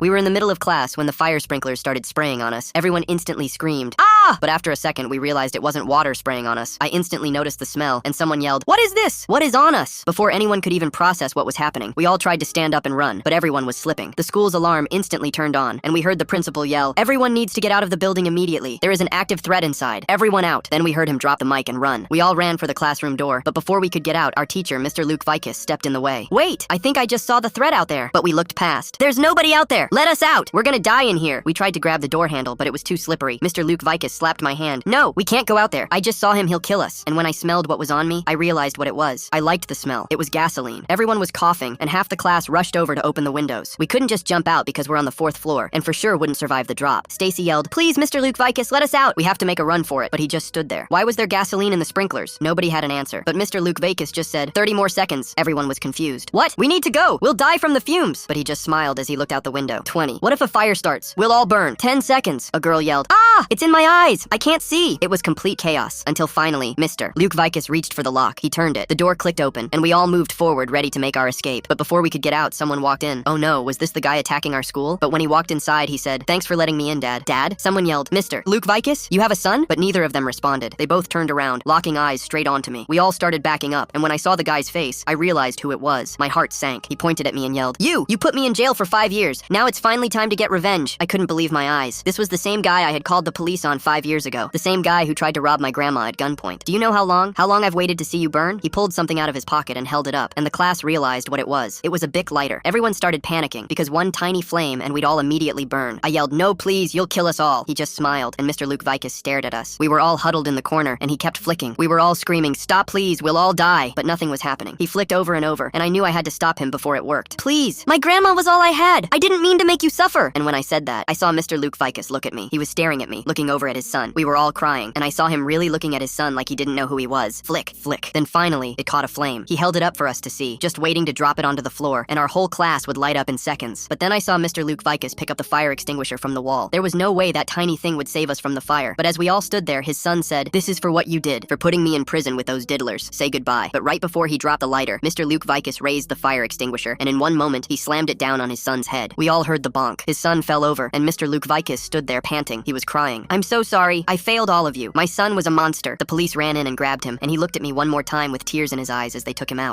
We were in the middle of class when the fire sprinklers started spraying on us. Everyone instantly screamed, "Ah!" But after a second, we realized it wasn't water spraying on us. I instantly noticed the smell, and someone yelled, "What is this? What is on us?" Before anyone could even process what was happening, we all tried to stand up and run, but everyone was slipping. The school's alarm instantly turned on, and we heard the principal yell, "Everyone needs to get out of the building immediately. There is an active threat inside. Everyone out." Then we heard him drop the mic and run. We all ran for the classroom door, but before we could get out, our teacher, Mr. Luke Vicus, stepped in the way. "Wait, I think I just saw the threat out there." But we looked past. "There's nobody out there. Let us out. We're gonna die in here." We tried to grab the door handle, but it was too slippery. Mr. Luke Vicus slapped my hand. "No, we can't go out there. I just saw him. He'll kill us." And when I smelled what was on me, I realized what it was. I liked the smell. It was gasoline. Everyone was coughing, and half the class rushed over to open the windows. We couldn't just jump out because we're on the 4th floor, and for sure wouldn't survive the drop. Stacy yelled, "Please, Mr. Luke Vicus, let us out. We have to make a run for it." But he just stood there. Why was there gasoline in the sprinklers? Nobody had an answer. But Mr. Luke Vicus just said, 30 more seconds. Everyone was confused. "What? We need to go. We'll die from the fumes." But he just smiled as he looked out the window. 20. "What if a fire starts? We'll all burn." 10 seconds. A girl yelled, "Ah! It's in my eyes. I can't see." It was complete chaos until finally, Mr. Luke Vicus reached for the lock. He turned it. The door clicked open, and we all moved forward, ready to make our escape. But before we could get out, someone walked in. Oh no, was this the guy attacking our school? But when he walked inside, he said, "Thanks for letting me in, Dad." "Dad?" Someone yelled, "Mr. Luke Vicus, you have a son?" But neither of them responded. They both turned around, locking eyes straight onto me. We all started backing up, and when I saw the guy's face, I realized who it was. My heart sank. He pointed at me and yelled, You put me in jail for 5 years. Now it's finally time to get revenge." I couldn't believe my eyes. This was the same guy I had called the police on 5 years ago. The same guy who tried to rob my grandma at gunpoint. "Do you know how long I've waited to see you burn?" He pulled something out of his pocket and held it up, and the class realized what it was. It was a Bic lighter. Everyone started panicking because one tiny flame and we'd all immediately burn. I yelled, "No, please, you'll kill us all." He just smiled, and Mr. Luke Vicus stared at us. We were all huddled in the corner, and he kept flicking. We were all screaming, "Stop, please, we'll all die." But nothing was happening. He flicked over and over, and I knew I had to stop him before it worked. "Please, my grandma was all I had. I didn't mean to make you suffer." And when I said that, I saw Mr. Luke Vicus look at me. He was staring at me, looking over at his son. We were all crying, and I saw him really looking at his son like he didn't know who he was. Flick, flick. Then finally, it caught a flame. He held it up for us to see, just waiting to drop it onto the floor, and our whole class would light up in seconds. But then I saw Mr. Luke Vicus pick up the fire extinguisher from the wall. There was no way that tiny thing would save us from the fire. But as we all stood there, his son said, "This is for what you did, for putting me in prison with those diddlers. Say goodbye." But right before he dropped the lighter, Mr. Luke Vicus raised the fire extinguisher, and in one moment, he slammed it down on his son's head. We all heard the bonk. His son fell over, and Mr. Luke Vicus stood there panting. He was crying. "I'm so sorry. I failed all of you. My son was a monster." The police ran in and grabbed him, and he looked at me one more time with tears in his eyes as they took him out.